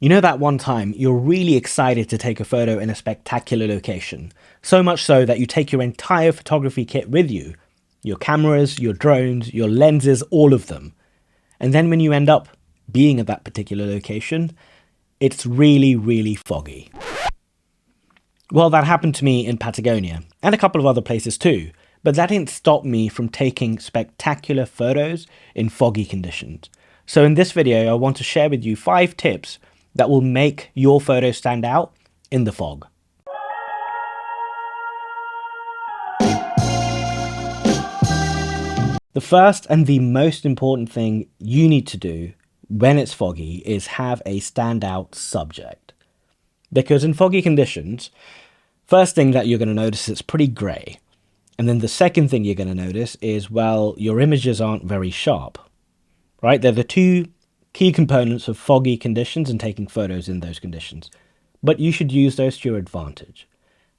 You know that one time you're really excited to take a photo in a spectacular location, so much so that you take your entire photography kit with you, your cameras, your drones, your lenses, all of them. And then when you end up being at that particular location, it's really, really foggy. Well, that happened to me in Patagonia and a couple of other places too, but that didn't stop me from taking spectacular photos in foggy conditions. So in this video, I want to share with you 5 tips that will make your photo stand out in the fog. The first and the most important thing you need to do when it's foggy is have a standout subject. Because in foggy conditions, first thing that you're going to notice is it's pretty grey. And then the second thing you're going to notice is, well, your images aren't very sharp, right? They're the two key components of foggy conditions and taking photos in those conditions. But you should use those to your advantage,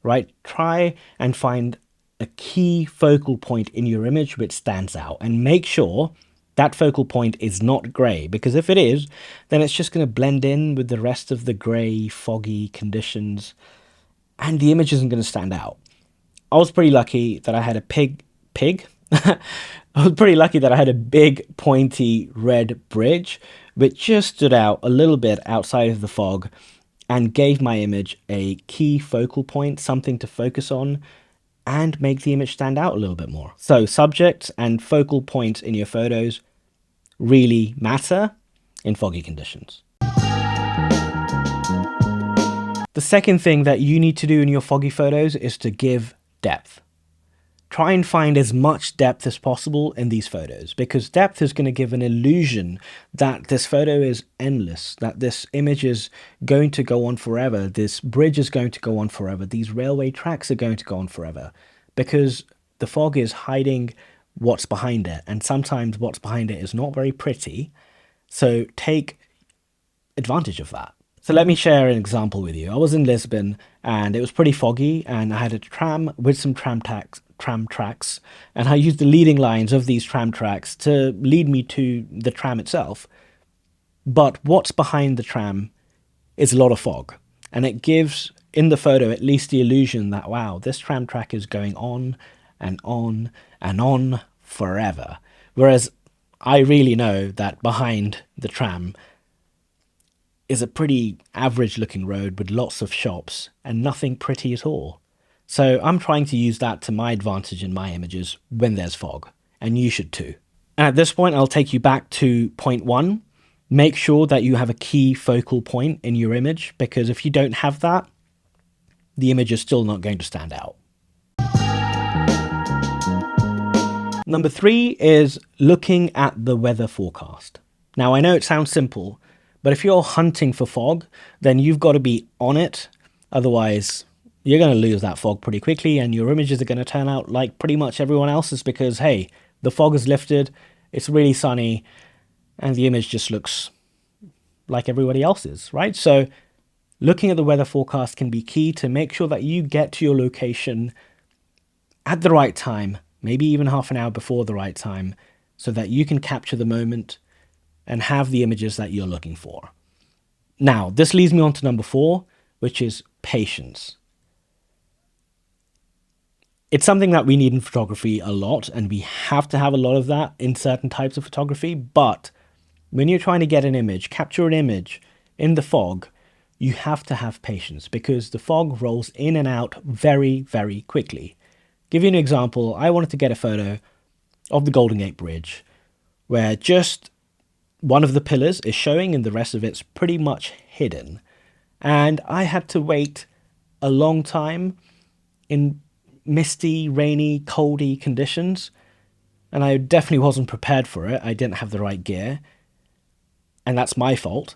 right? Try and find a key focal point in your image which stands out, and make sure that focal point is not grey, because if it is, then it's just going to blend in with the rest of the grey, foggy conditions, and the image isn't going to stand out. I was pretty lucky that I had a pig. I was pretty lucky that I had a big, pointy red bridge, which just stood out a little bit outside of the fog and gave my image a key focal point, something to focus on, and make the image stand out a little bit more. So subjects and focal points in your photos really matter in foggy conditions. The second thing that you need to do in your foggy photos is to give depth. Try and find as much depth as possible in these photos, because depth is going to give an illusion that this photo is endless, that this image is going to go on forever, this bridge is going to go on forever, these railway tracks are going to go on forever, because the fog is hiding what's behind it, and sometimes what's behind it is not very pretty, so take advantage of that. So let me share an example with you. I was in Lisbon and it was pretty foggy, and I had a tram with some tram tracks, and I used the leading lines of these tram tracks to lead me to the tram itself. But what's behind the tram is a lot of fog, and it gives in the photo at least the illusion that, wow, this tram track is going on and on and on forever. Whereas I really know that behind the tram is a pretty average looking road with lots of shops and nothing pretty at all. So I'm trying to use that to my advantage in my images when there's fog, and you should too. And at this point, I'll take you back to point 1. Make sure that you have a key focal point in your image, because if you don't have that, the image is still not going to stand out. Number 3 is looking at the weather forecast. Now, I know it sounds simple, but if you're hunting for fog, then you've got to be on it. Otherwise, you're going to lose that fog pretty quickly, and your images are going to turn out like pretty much everyone else's, because, hey, the fog has lifted, it's really sunny, and the image just looks like everybody else's, right? So looking at the weather forecast can be key to make sure that you get to your location at the right time, maybe even half an hour before the right time, so that you can capture the moment and have the images that you're looking for. Now, this leads me on to number 4, which is patience. It's something that we need in photography a lot, and we have to have a lot of that in certain types of photography. But when you're trying to get an image, capture an image in the fog, you have to have patience, because the fog rolls in and out very, very quickly. Give you an example. I wanted to get a photo of the Golden Gate Bridge where just one of the pillars is showing and the rest of it's pretty much hidden. And I had to wait a long time in misty, rainy, coldy conditions, and I definitely wasn't prepared for it. I didn't have the right gear, and that's my fault,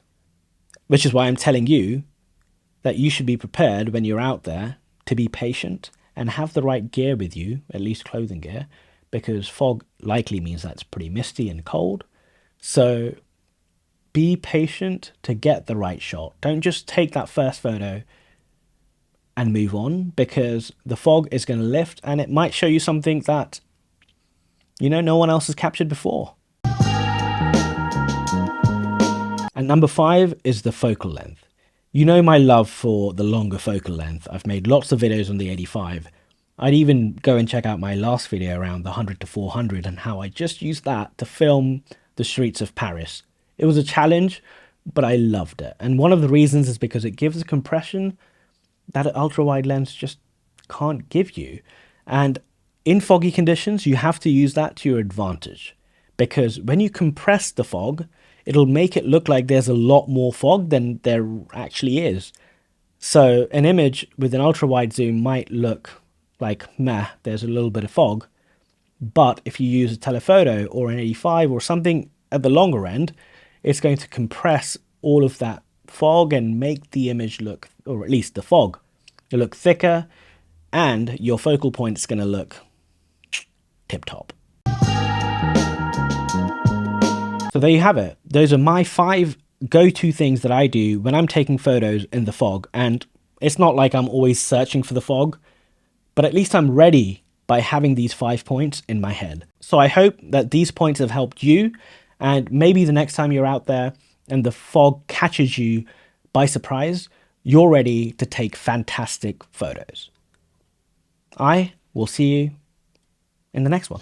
which is why I'm telling you that you should be prepared when you're out there to be patient and have the right gear with you, at least clothing gear, because fog likely means that it's pretty misty and cold. So be patient to get the right shot. Don't just take that first photo and move on, because the fog is going to lift and it might show you something that, no one else has captured before. And number 5 is the focal length. You know my love for the longer focal length. I've made lots of videos on the 85. I'd even go and check out my last video around the 100 to 400 and how I just used that to film the streets of Paris. It was a challenge, but I loved it. And one of the reasons is because it gives a compression that an ultra-wide lens just can't give you. And in foggy conditions, you have to use that to your advantage, because when you compress the fog, it'll make it look like there's a lot more fog than there actually is. So an image with an ultra-wide zoom might look like, meh, there's a little bit of fog. But if you use a telephoto or an 85 or something at the longer end, it's going to compress all of that fog and make the image look, or at least the fog, look thicker, and your focal point is going to look tip-top. So there you have it. Those are my 5 go-to things that I do when I'm taking photos in the fog. And it's not like I'm always searching for the fog, but at least I'm ready by having these 5 points in my head. So I hope that these points have helped you, and maybe the next time you're out there and the fog catches you by surprise, you're ready to take fantastic photos. I will see you in the next one.